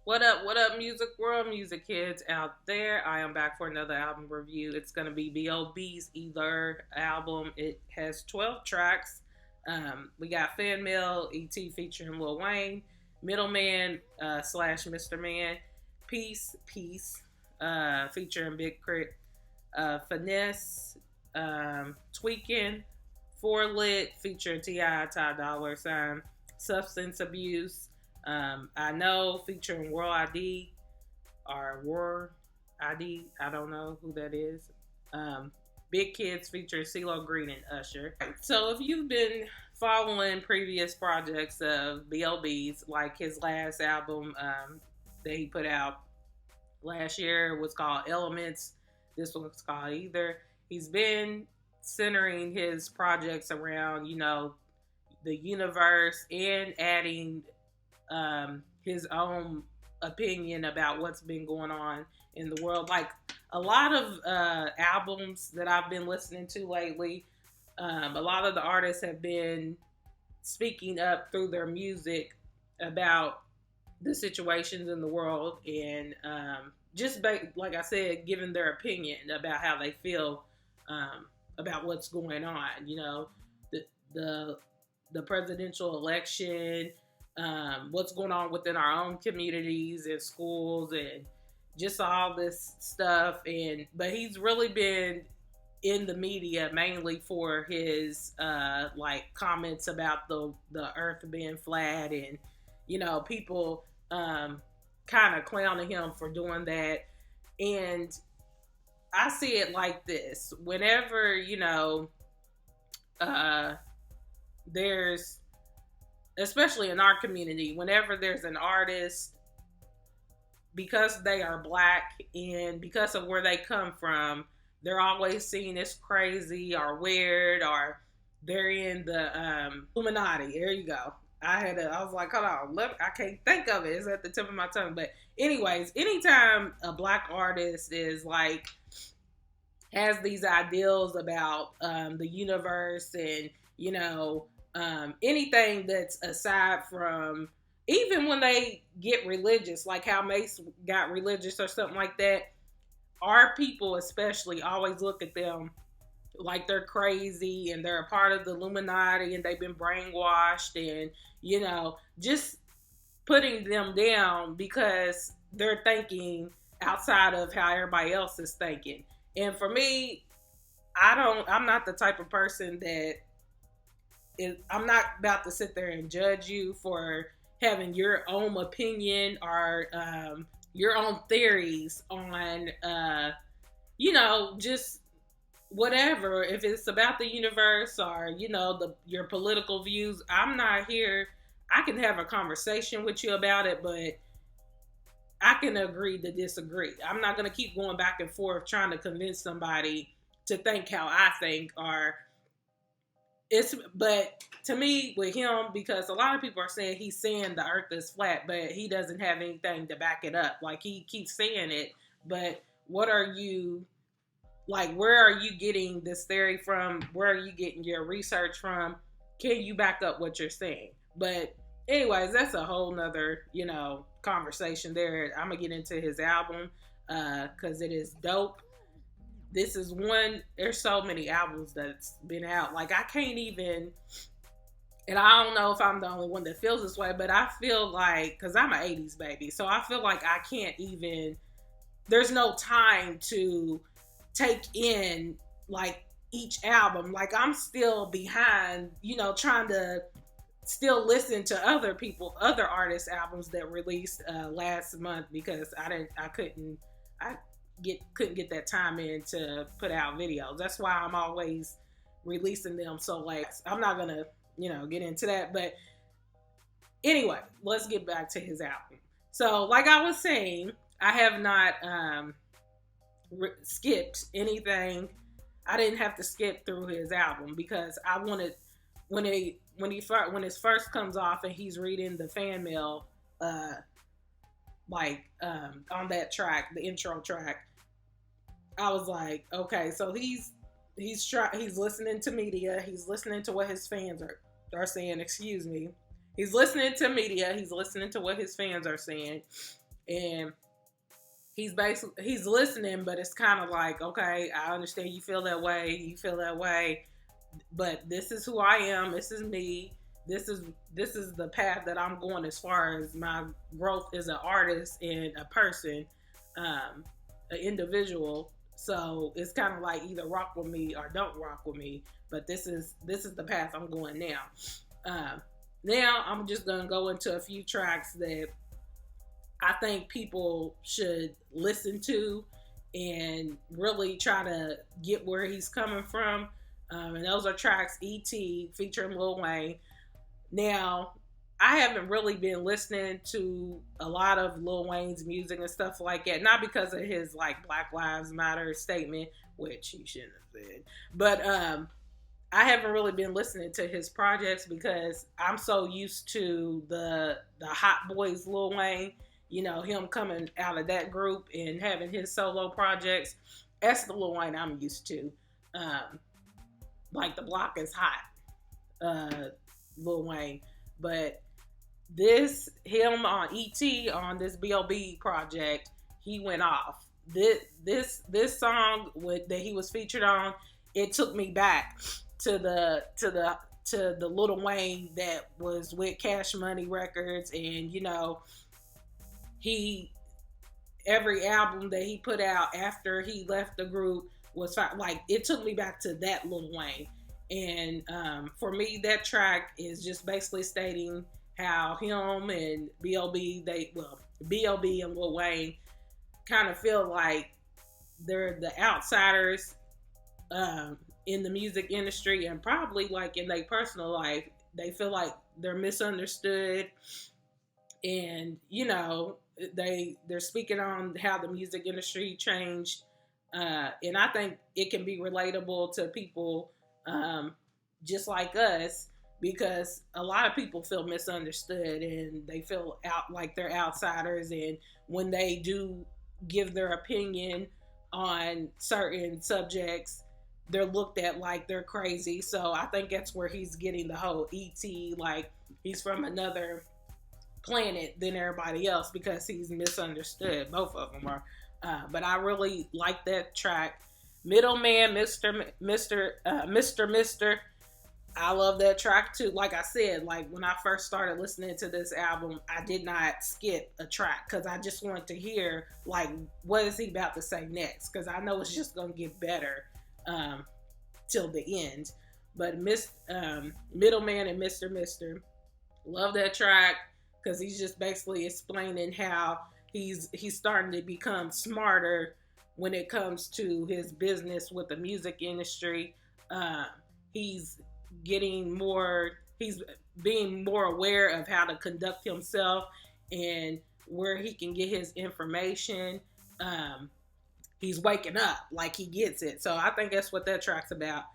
What up, music world, music kids out there? I am back for another album review. It's going to be B.o.B's Either album. It has 12 tracks. We got Fan Mail, E.T. featuring Lil Wayne, Middleman slash Mr. Man, Peace, featuring Big Crit, Finesse, Tweaking, Four Lit, featuring T.I. Ty Dollar Sign, Substance Abuse, I know featuring World ID or War ID. I don't know who that is. Big Kids featuring CeeLo Green and Usher. So if you've been following previous projects of B.o.B's, like his last album that he put out last year was called Elements. This one's called Either. He's been centering his projects around, the universe and adding his own opinion about what's been going on in the world. Like a lot of albums that I've been listening to lately, a lot of the artists have been speaking up through their music about the situations in the world and like I said, giving their opinion about how they feel about what's going on. The presidential election, what's going on within our own communities and schools and just all this stuff. But he's really been in the media mainly for his comments about the earth being flat and people kind of clowning him for doing that. And I see it like this: whenever there's, especially in our community, whenever there's an artist, because they are black and because of where they come from, they're always seen as crazy or weird, or they're in the Illuminati. There you go. I was like, hold on, I can't think of it. It's at the tip of my tongue. But anyways, anytime a black artist is has these ideals about the universe and anything that's aside from, even when they get religious, like how Mace got religious or something like that, our people especially always look at them like they're crazy and they're a part of the Illuminati and they've been brainwashed and, just putting them down because they're thinking outside of how everybody else is thinking. And for me, I'm not the type of person that I'm not about to sit there and judge you for having your own opinion or your own theories on, just whatever. If it's about the universe or, your political views, I'm not here. I can have a conversation with you about it, but I can agree to disagree. I'm not going to keep going back and forth trying to convince somebody to think how I think but to me, with him, because a lot of people are saying he's saying the earth is flat, but he doesn't have anything to back it up. Like, he keeps saying it, but where are you getting this theory from? Where are you getting your research from? Can you back up what you're saying? But anyways, that's a whole nother, conversation there. I'm going to get into his album because it is dope. This is one, there's so many albums that's been out. Like, I can't even, and I don't know if I'm the only one that feels this way, but I feel like, because I'm an 80s baby, so I feel like I can't even, there's no time to take in, each album. Like, I'm still behind, trying to still listen to other artists' albums that released last month because I couldn't get that time in to put out videos. That's why I'm always releasing them so late. I'm not gonna, get into that. But anyway, let's get back to his album. So, like I was saying, I have not skipped anything. I didn't have to skip through his album because I wanted, when it first comes off and he's reading the fan mail, on that track, the intro track, I was like, okay, so he's listening to media, he's listening to what his fans are saying, excuse me. He's listening to media, he's listening to what his fans are saying, and he's listening, but it's kind of like, okay, I understand you feel that way, but this is who I am. This is me. This is the path that I'm going as far as my growth as an artist and a person, an individual. So it's kind of like either rock with me or don't rock with me. But this is the path I'm going now. Now I'm just gonna go into a few tracks that I think people should listen to and really try to get where he's coming from. And those are tracks E.T. featuring Lil Wayne. Now, I haven't really been listening to a lot of Lil Wayne's music and stuff like that. Not because of his like Black Lives Matter statement, which he shouldn't have said, but I haven't really been listening to his projects because I'm so used to the Hot Boys Lil Wayne. You know, him coming out of that group and having his solo projects. That's the Lil Wayne I'm used to. Like the block is hot, Lil Wayne. But him on ET on this B.o.B project, he went off. This song that he was featured on, it took me back to the Lil Wayne that was with Cash Money Records, and you know, every album that he put out after he left the group was like, it took me back to that Lil Wayne. And for me, that track is just basically stating how him and B.o.B, B.o.B and Lil Wayne kind of feel like they're the outsiders in the music industry, and probably like in their personal life, they feel like they're misunderstood. And you know, they're speaking on how the music industry changed, and I think it can be relatable to people just like us, because a lot of people feel misunderstood and they feel out like they're outsiders, and when they do give their opinion on certain subjects, they're looked at like they're crazy. So I think that's where he's getting the whole ET, like he's from another planet than everybody else because he's misunderstood. Both of them are. But I really like that track. Middleman, Mr. I love that track too. Like I said, like when I first started listening to this album, I did not skip a track because I just wanted to hear like what is he about to say next, because I know it's just gonna get better till the end. But Middleman and Mr. Love that track because he's just basically explaining how he's starting to become smarter when it comes to his business with the music industry. He's being more aware of how to conduct himself and where he can get his information. He's waking up, like he gets it. So I think that's what that track's about.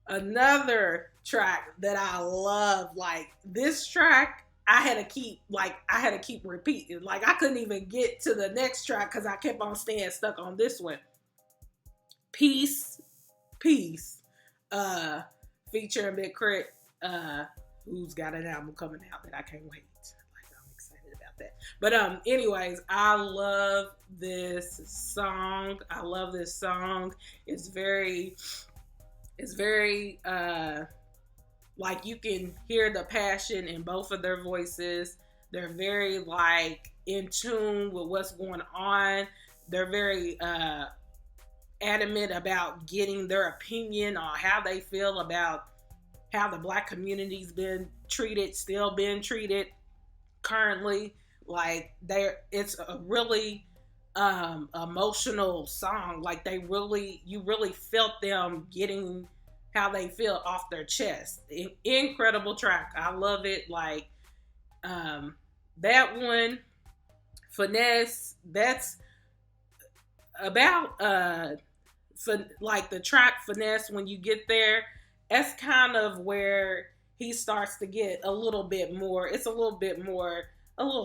Another track that I love, like this track, I had to keep repeating. Like I couldn't even get to the next track because I kept on staying stuck on this one. Peace, featuring k.r.i.t, who's got an album coming out that I can't wait. Like I'm excited about that. But anyways, I love this song. It's very like you can hear the passion in both of their voices. They're very like in tune with what's going on. They're very adamant about getting their opinion on how they feel about how the Black community's still been treated currently. Like it's a really emotional song. Like you really felt them getting how they feel off their chest. Incredible track. I love it. Like that one, Finesse, that's about like the track Finesse. When you get there, that's kind of where he starts to get a little bit more, it's a little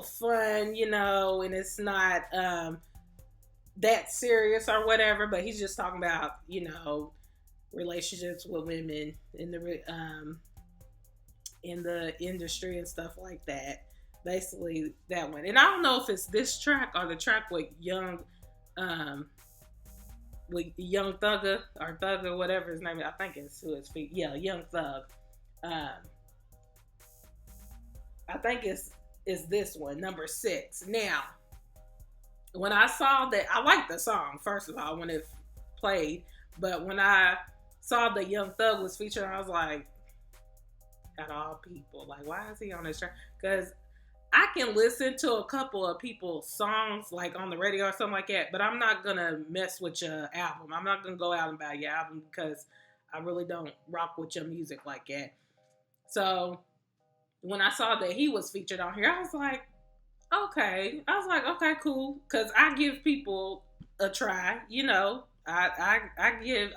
fun, you know, and it's not that serious or whatever, but he's just talking about, you know, relationships with women in the industry and stuff like that. basically that one. And I don't know if it's this track or the track um, with Young Thugger or Thugger, whatever his name is. I think it's who his feet. Yeah, Young Thug. Um, I think it's this one, number 6. Now, when I saw that, I liked the song first of all when it played, but when I saw that Young Thug was featured, I was like, out of all people, like, why is he on this track? Because I can listen to a couple of people's songs like on the radio or something like that, but I'm not gonna mess with your album. I'm not gonna go out and buy your album because I really don't rock with your music like that. So when I saw that he was featured on here, I was like, okay. I was like, okay, cool. Because I give people a try. You know, I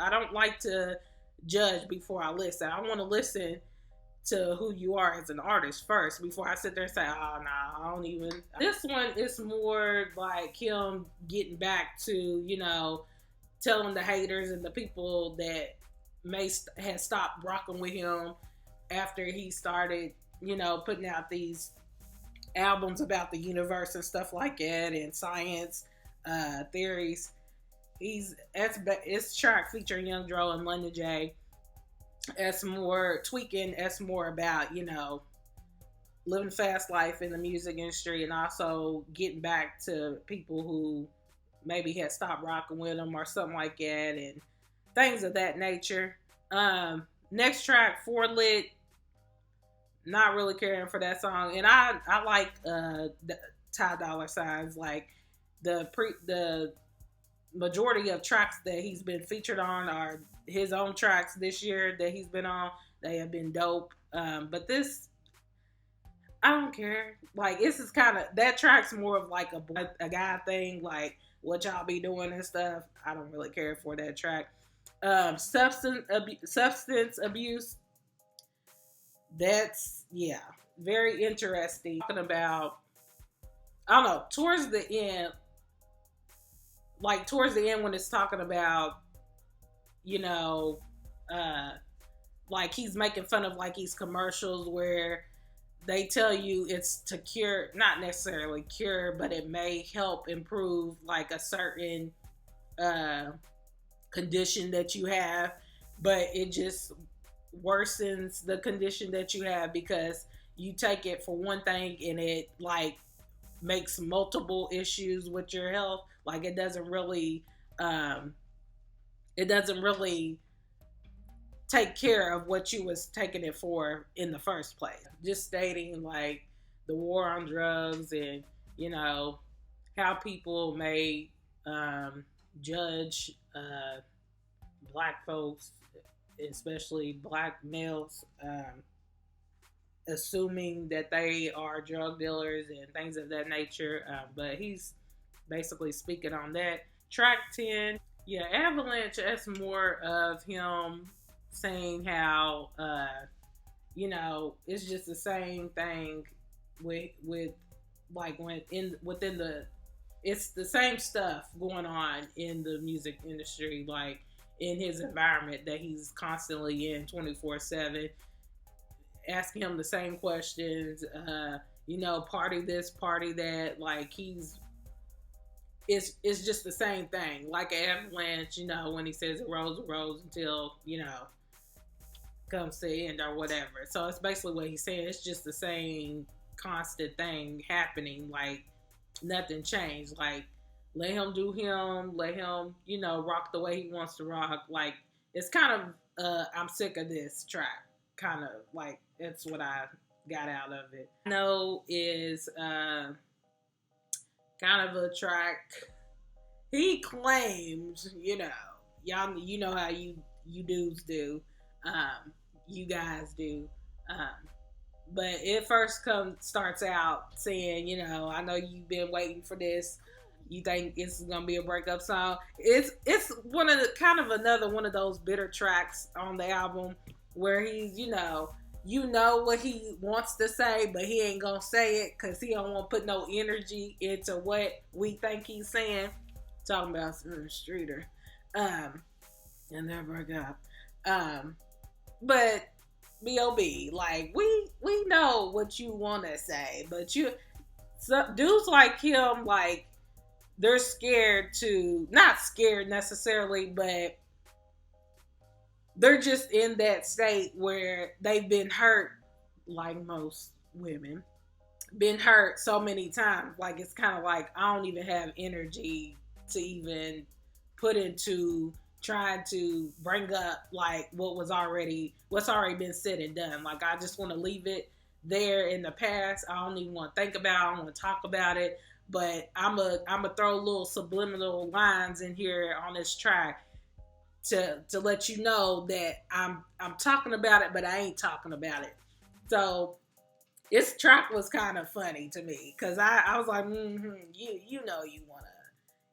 don't like to judge before I listen. I want to listen to who you are as an artist first before I sit there and say, oh, no, I don't even. This one is more like him getting back to, telling the haters and the people that had stopped rocking with him after he started, putting out these albums about the universe and stuff like that and science theories. It's track featuring Young Dro and London J. It's more tweaking. It's more about living fast life in the music industry and also getting back to people who maybe had stopped rocking with them or something like that and things of that nature. Next track, For Lit. Not really caring for that song, and I like the Ty Dolla Signs. Like the majority of tracks that he's been featured on are his own tracks this year that he's been on. They have been dope. But this, I don't care. Like this is kind of that track's more of like a guy thing, like what y'all be doing and stuff. I don't really care for that track. Substance abuse. That's very interesting. Talking about, I don't know, towards the end when it's talking about, like he's making fun of like these commercials where they tell you it's to cure, not necessarily cure, but it may help improve like a certain condition that you have, but it just worsens the condition that you have because you take it for one thing and it like makes multiple issues with your health. Like it doesn't really take care of what you was taking it for in the first place. Just stating like the war on drugs and how people may judge black folks, especially black males, assuming that they are drug dealers and things of that nature. But he's basically speaking on that. Track 10, Avalanche, that's more of him saying how, it's just the same thing with like it's the same stuff going on in the music industry, like in his environment that he's constantly in 24/7, asking him the same questions, party this, party that, like it's just the same thing. Like Avalanche, when he says it rolls until, comes to the end or whatever. So it's basically what he's saying. It's just the same constant thing happening. Like nothing changed. Like let him do him. Let him, rock the way he wants to rock. Like it's kind of, I'm sick of this track. Kind of like that's what I got out of it. No is kind of a track. He claims, y'all, how you dudes do, you guys do, but it first starts out saying, I know you've been waiting for this. You think it's gonna be a breakup song? It's one of the kind of another one of those bitter tracks on the album where he's, what he wants to say, but he ain't gonna say it because he don't want to put no energy into what we think he's saying. Talking about Streeter, and never got. But B.o.B. Like we know what you want to say, but dudes like him, like they're scared to, not scared necessarily, but they're just in that state where they've been hurt, like most women, been hurt so many times. Like it's kind of like I don't even have energy to even put into trying to bring up like what's already been said and done. Like I just want to leave it there in the past. I don't even want to think about it. I don't want to talk about it. But I'm a throw little subliminal lines in here on this track to let you know that I'm talking about it, but I ain't talking about it. So this track was kind of funny to me because I was like, you know you wanna,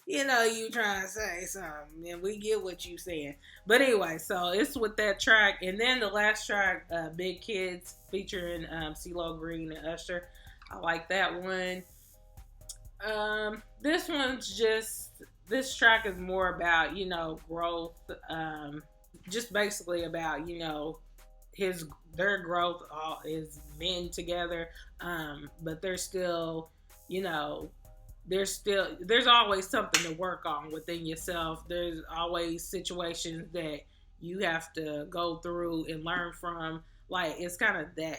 you know you trying to say something, and we get what you saying. But anyway, so it's with that track, and then the last track, Big Kids featuring CeeLo Green and Usher. I like that one. This one's just this track is more about growth. Just basically about his their growth is men together, but they're still you know there's always something to work on within yourself. There's always situations that you have to go through and learn from. Like it's kind of that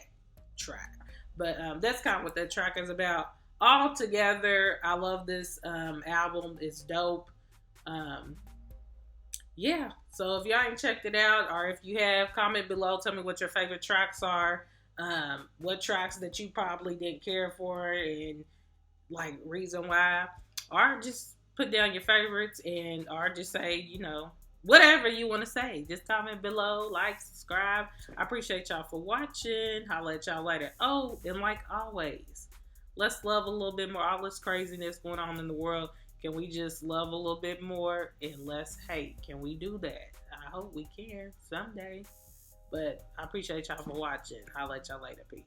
track, but that's kind of what that track is about. All together, I love this album. It's dope. Um, yeah. So if y'all ain't checked it out, or if you have, comment below. Tell me what your favorite tracks are. What tracks that you probably didn't care for, and like reason why, or just put down your favorites, and or just say whatever you want to say. Just comment below, like, subscribe. I appreciate y'all for watching. I'll at y'all later. Oh, and like always, let's love a little bit more. All this craziness going on in the world. Can we just love a little bit more and less hate? Can we do that? I hope we can someday. But I appreciate y'all for watching. I'll let y'all later. Peace.